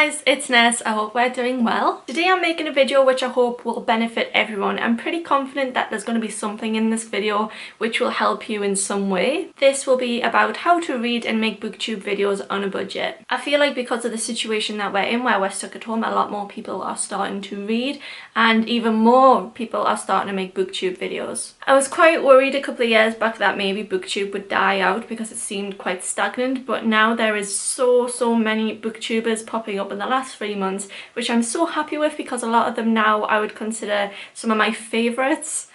guys, it's Ness. I hope we're doing well. Today I'm making a video which I hope will benefit everyone. I'm pretty confident that there's going to be something in this video which will help you in some way. This will be about how to read and make booktube videos on a budget. I feel like because of the situation that we're in, where we're stuck at home, a lot more people are starting to read and even more people are starting to make booktube videos. I was quite worried a couple of years back that maybe booktube would die out because it seemed quite stagnant, but now there is so many booktubers popping up in the last 3 months, which I'm so happy with because a lot of them now I would consider some of my favourites,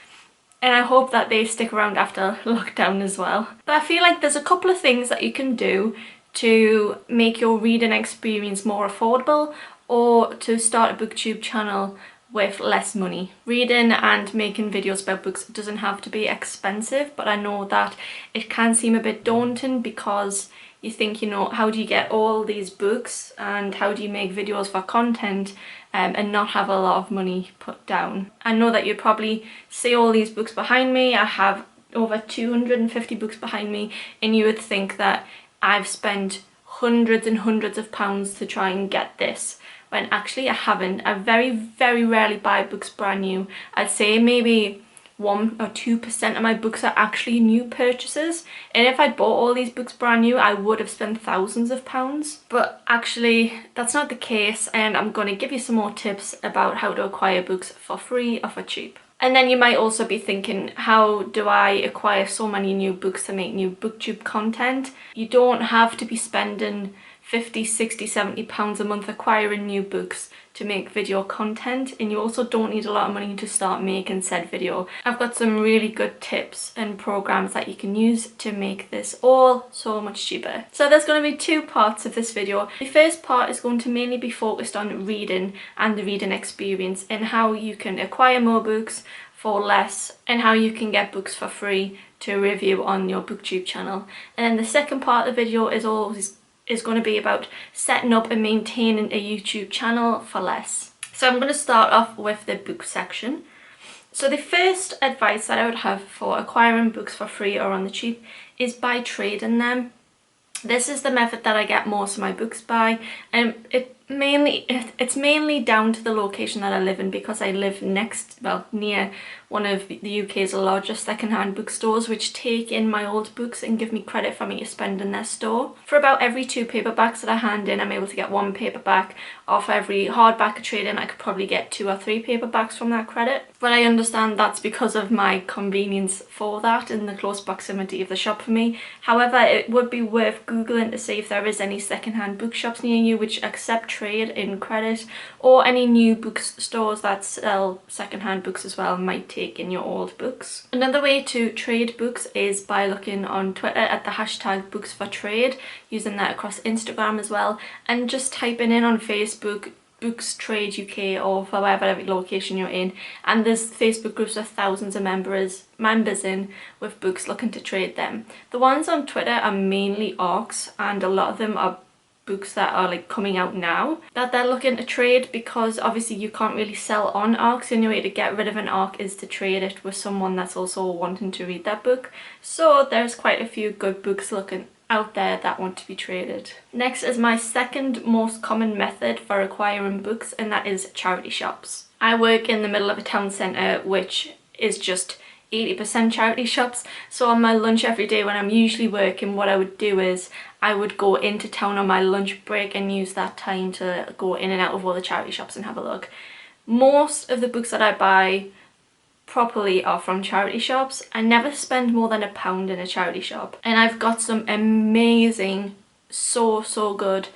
and I hope that they stick around after lockdown as well. But I feel like there's a couple of things that you can do to make your reading experience more affordable or to start a booktube channel with less money. Reading and making videos about books doesn't have to be expensive, but I know that it can seem a bit daunting because you think, you know, how do you get all these books and how do you make videos for content and not have a lot of money put down. I know that you probably see all these books behind me. I have over 250 books behind me, and you would think that I've spent hundreds and hundreds of pounds to try and get this, when actually I haven't. I very rarely buy books brand new. I'd say maybe 1 or 2% of my books are actually new purchases, and if I'd bought all these books brand new I would have spent thousands of pounds. But actually that's not the case, and I'm going to give you some more tips about how to acquire books for free or for cheap. And then you might also be thinking, how do I acquire so many new books to make new booktube content? You don't have to be spending 50, 60, 70 pounds a month acquiring new books to make video content, and you also don't need a lot of money to start making said video. I've got some really good tips and programs that you can use to make this all so much cheaper. So there's going to be 2 parts of this video. The first part is going to mainly be focused on reading and the reading experience and how you can acquire more books for less and how you can get books for free to review on your booktube channel. And then the second part of the video is going to be about setting up and maintaining a YouTube channel for less. So I'm going to start off with the book section. So the first advice that I would have for acquiring books for free or on the cheap is by trading them. This is the method that I get most of my books by, and it's mainly down to the location that I live in, because I live near one of the UK's largest second-hand bookstores, which take in my old books and give me credit for me to spend in their store. For about every 2 paperbacks that I hand in, I'm able to get 1 paperback. Or for every hardback I trade in, I could probably get 2 or 3 paperbacks from that credit. But I understand that's because of my convenience for that in the close proximity of the shop for me. However, it would be worth googling to see if there is any second-hand bookshops near you which accept trade in credit, or any new bookstores that sell second-hand books as well might take in your old books. Another way to trade books is by looking on Twitter at the hashtag books4trade, using that across Instagram as well, and just typing in on Facebook Books Trade UK or for whatever location you're in, and there's Facebook groups with thousands of members in with books looking to trade them. The ones on Twitter are mainly ARCs, and a lot of them are books that are like coming out now that they're looking to trade, because obviously you can't really sell on ARCs. The only way to get rid of an ARC is to trade it with someone that's also wanting to read that book. So there's quite a few good books looking out there that want to be traded. Next is my second most common method for acquiring books, and that is charity shops. I work in the middle of a town centre which is just 80% charity shops, so on my lunch every day when I'm usually working, what I would do is I would go into town on my lunch break and use that time to go in and out of all the charity shops and have a look. Most of the books that I buy properly are from charity shops. I never spend more than £1 in a charity shop, and I've got some amazing, so good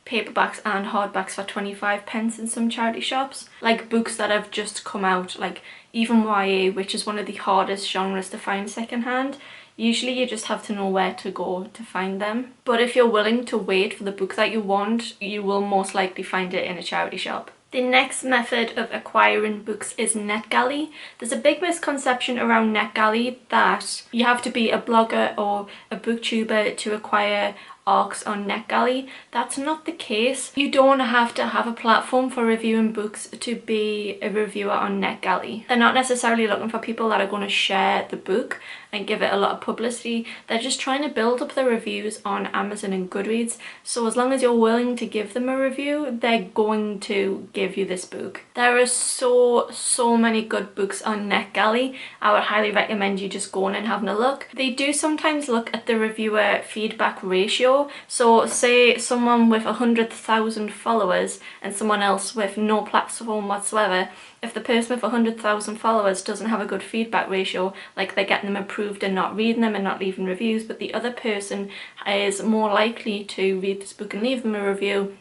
paperbacks and hardbacks for 25p in some charity shops, like books that have just come out, like even YA, which is one of the hardest genres to find secondhand. Usually you just have to know where to go to find them, but if you're willing to wait for the book that you want, you will most likely find it in a charity shop. The next method of acquiring books is Netgalley. There's a big misconception around Netgalley that you have to be a blogger or a booktuber to acquire arcs on Netgalley. That's not the case. You don't have to have a platform for reviewing books to be a reviewer on Netgalley. They're not necessarily looking for people that are going to share the book. and give it a lot of publicity. They're just trying to build up their reviews on Amazon and Goodreads. So as long as you're willing to give them a review, they're going to give you this book. There are so many good books on Netgalley. I would highly recommend you just going and having a look. They do sometimes look at the reviewer feedback ratio. So say someone with 100,000 followers and someone else with no platform whatsoever. If the person with 100,000 followers doesn't have a good feedback ratio, like they're getting them approved and not reading them and not leaving reviews, but the other person is more likely to read this book and leave them a review,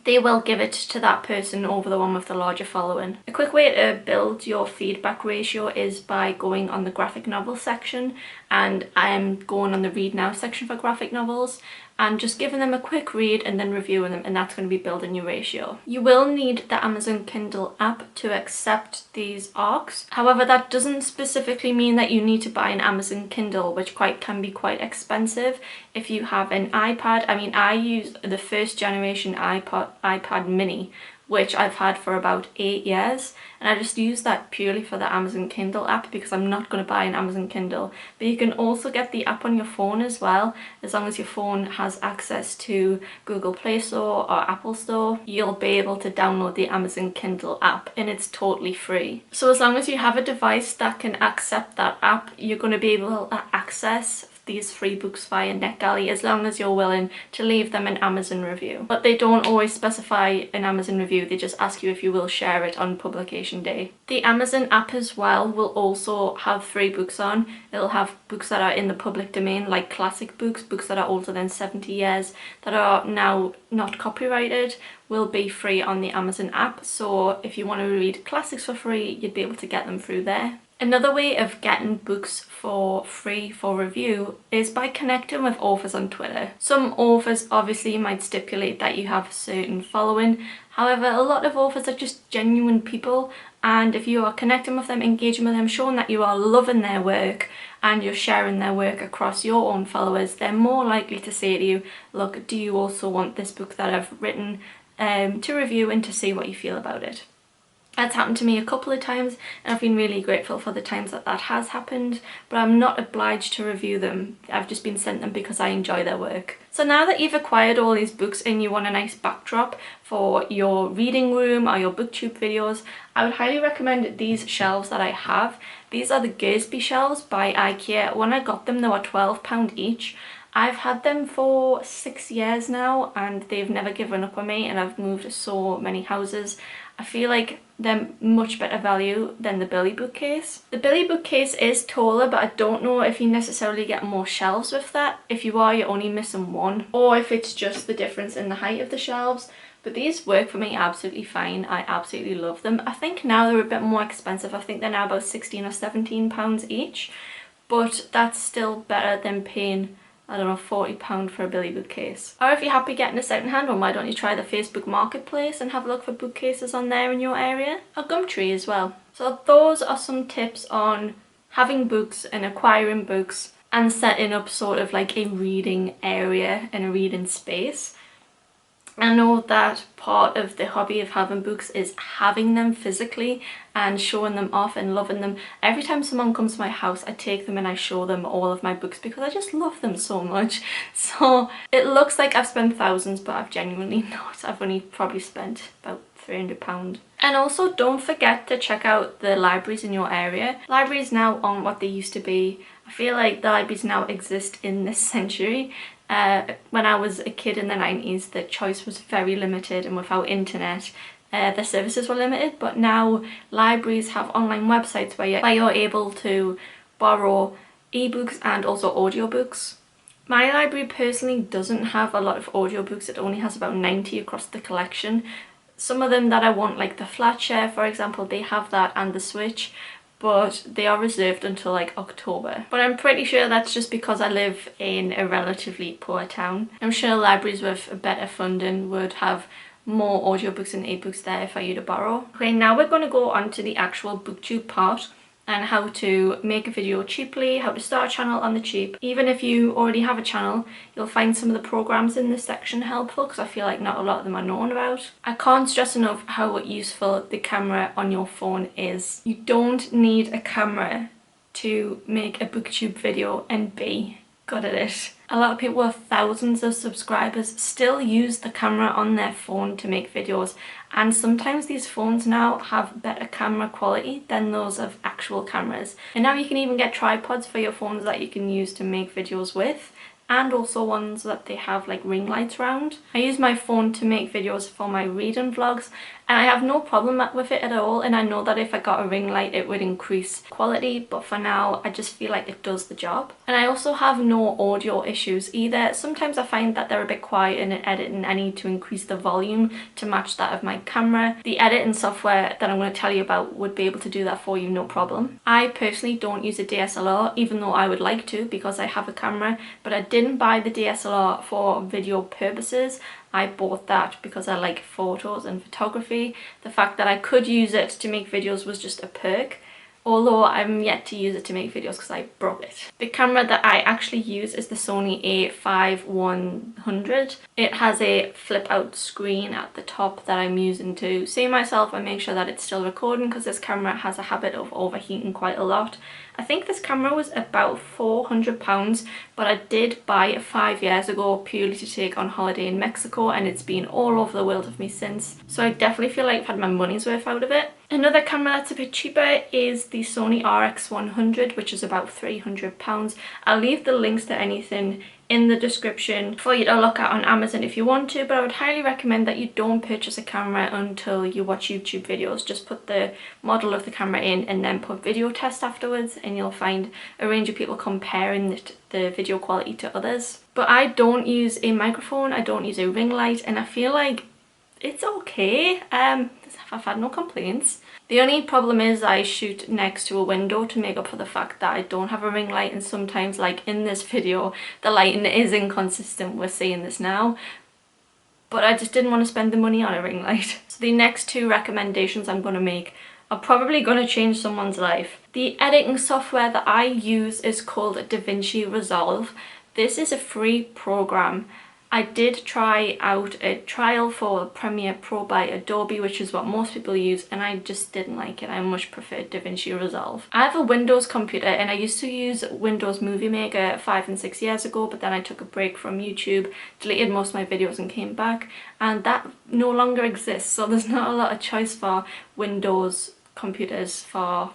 they will give it to that person over the one with the larger following. A quick way to build your feedback ratio is by going on the graphic novel section, and I'm going on the read now section for graphic novels, and just giving them a quick read and then reviewing them, and that's going to be building your ratio. You will need the Amazon Kindle app to accept these ARCs. However, that doesn't specifically mean that you need to buy an Amazon Kindle, which can be quite expensive if you have an iPad. I mean, I use the first generation iPad mini, which I've had for about 8 years, and I just use that purely for the Amazon Kindle app because I'm not going to buy an Amazon Kindle. But you can also get the app on your phone as well. As long as your phone has access to Google Play Store or Apple Store, you'll be able to download the Amazon Kindle app, and it's totally free. So as long as you have a device that can accept that app, you're going to be able to access these free books via Netgalley, as long as you're willing to leave them an Amazon review. But they don't always specify an Amazon review, they just ask you if you will share it on publication day. The Amazon app as well will also have free books on. It'll have books that are in the public domain, like classic books, books that are older than 70 years, that are now not copyrighted, will be free on the Amazon app. So if you want to read classics for free, you'd be able to get them through there. Another way of getting books for free for review is by connecting with authors on Twitter. Some authors obviously might stipulate that you have a certain following. However, a lot of authors are just genuine people, and if you are connecting with them, engaging with them, showing that you are loving their work and you're sharing their work across your own followers, they're more likely to say to you, look, do you also want this book that I've written to review and to see what you feel about it. That's happened to me a couple of times, and I've been really grateful for the times that that has happened, but I'm not obliged to review them. I've just been sent them because I enjoy their work. So now that you've acquired all these books and you want a nice backdrop for your reading room or your Booktube videos, I would highly recommend these shelves that I have. These are the Gersby shelves by Ikea. When I got them, they were £12 each. I've had them for 6 years now and they've never given up on me, and I've moved so many houses. I feel like they're much better value than the Billy bookcase. The Billy bookcase is taller, but I don't know if you necessarily get more shelves with that. If you are, you're only missing one, or if it's just the difference in the height of the shelves. But these work for me absolutely fine. I absolutely love them. I think now they're a bit more expensive. I think they're now about 16 or 17 pounds each, but that's still better than paying, I don't know, £40 for a Billy bookcase. Or if you're happy getting a second hand one, why don't you try the Facebook Marketplace and have a look for bookcases on there in your area? Or Gumtree as well. So those are some tips on having books and acquiring books and setting up sort of like a reading area and a reading space. I know that part of the hobby of having books is having them physically and showing them off and loving them. Every time someone comes to my house, I take them and I show them all of my books because I just love them so much. So it looks like I've spent thousands, but I've genuinely not. I've only probably spent about £300. And also don't forget to check out the libraries in your area. Libraries now aren't what they used to be. I feel like the libraries now exist in this century. When I was a kid in the 90s, the choice was very limited, and without internet, the services were limited. But now libraries have online websites where you're able to borrow ebooks and also audiobooks. My library personally doesn't have a lot of audiobooks. It only has about 90 across the collection. Some of them that I want, like the Flatshare for example, they have that, and the Switch, but they are reserved until like October. But I'm pretty sure that's just because I live in a relatively poor town. I'm sure libraries with better funding would have more audiobooks and ebooks there for you to borrow. Okay, now we're going to go on to the actual Booktube part and how to make a video cheaply, how to start a channel on the cheap. Even if you already have a channel, you'll find some of the programs in this section helpful because I feel like not a lot of them are known about. I can't stress enough how useful the camera on your phone is. You don't need a camera to make a booktube video and be good at it. A lot of people with thousands of subscribers still use the camera on their phone to make videos, and sometimes these phones now have better camera quality than those of actual cameras. And now you can even get tripods for your phones that you can use to make videos with, and also ones that they have like ring lights around. I use my phone to make videos for my reading vlogs, and I have no problem with it at all, and I know that if I got a ring light it would increase quality, but for now I just feel like it does the job. And I also have no audio issues either. Sometimes I find that they're a bit quiet in an edit and I need to increase the volume to match that of my camera. The editing software that I'm going to tell you about would be able to do that for you, no problem. I personally don't use a DSLR, even though I would like to because I have a camera, but I didn't buy the DSLR for video purposes. I bought that because I like photos and photography. The fact that I could use it to make videos was just a perk, although I'm yet to use it to make videos because I broke it. The camera that I actually use is the Sony a5100. It has a flip out screen at the top that I'm using to see myself and make sure that it's still recording, because this camera has a habit of overheating quite a lot. I think this camera was about £400, but I did buy it 5 years ago purely to take on holiday in Mexico, and it's been all over the world with me since. So I definitely feel like I've had my money's worth out of it. Another camera that's a bit cheaper is the Sony RX100, which is about £300. I'll leave the links to anything in the description for you to look at on Amazon if you want to, but I would highly recommend that you don't purchase a camera until you watch YouTube videos. Just put the model of the camera in and then put video test afterwards, and you'll find a range of people comparing the video quality to others. But I don't use a microphone, I don't use a ring light, and I feel like it's okay. I've had no complaints. The only problem is I shoot next to a window to make up for the fact that I don't have a ring light, and sometimes, like in this video, the lighting is inconsistent. We're seeing this now. But I just didn't want to spend the money on a ring light. So the next two recommendations I'm going to make are probably going to change someone's life. The editing software that I use is called Davinci Resolve. This is a free program. I did try out a trial for Premiere Pro by Adobe, which is what most people use, and I just didn't like it. I much preferred Davinci Resolve. I have a Windows computer, and I used to use Windows Movie Maker 5 and 6 years ago, but then I took a break from YouTube, deleted most of my videos and came back, and that no longer exists. So there's not a lot of choice for Windows computers for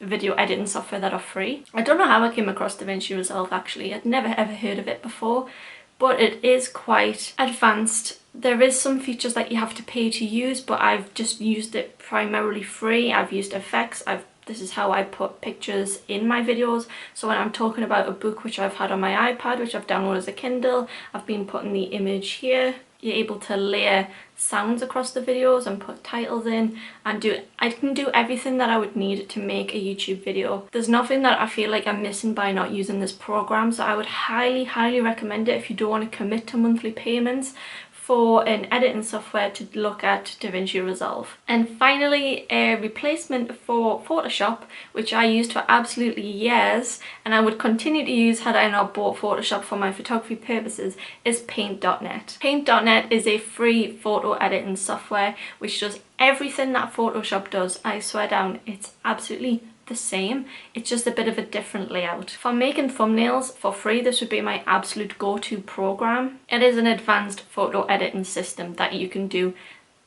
video editing software that are free. I don't know how I came across Davinci Resolve actually. I'd never ever heard of it before, but it is quite advanced. There is some features that you have to pay to use, but I've just used it primarily free. I've used effects. This is how I put pictures in my videos. So when I'm talking about a book which I've had on my iPad, which I've downloaded as a Kindle, I've been putting the image here. You're able to layer sounds across the videos and put titles in, and I can do everything that I would need to make a YouTube video. There's nothing that I feel like I'm missing by not using this program, so I would highly recommend it if you don't want to commit to monthly payments for an editing software, to look at Davinci Resolve. And finally, a replacement for Photoshop, which I used for absolutely years and I would continue to use had I not bought Photoshop for my photography purposes, is Paint.net. Paint.net is a free photo editing software which does everything that Photoshop does. I swear down, it's absolutely the same. It's just a bit of a different layout. For making thumbnails for free, this would be my absolute go-to program. It is an advanced photo editing system that you can do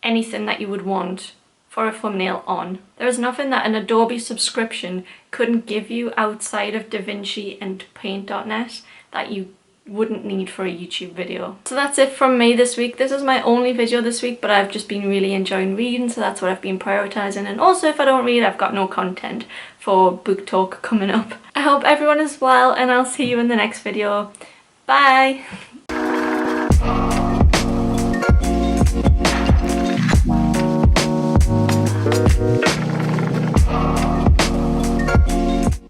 anything that you would want for a thumbnail on. There is nothing that an Adobe subscription couldn't give you outside of Davinci and Paint.net that you wouldn't need for a YouTube video. So that's it from me this week. This is my only video this week, but I've just been really enjoying reading, so that's what I've been prioritizing. And also, if I don't read, I've got no content for book talk coming up. I hope everyone is well, and I'll see you in the next video. Bye!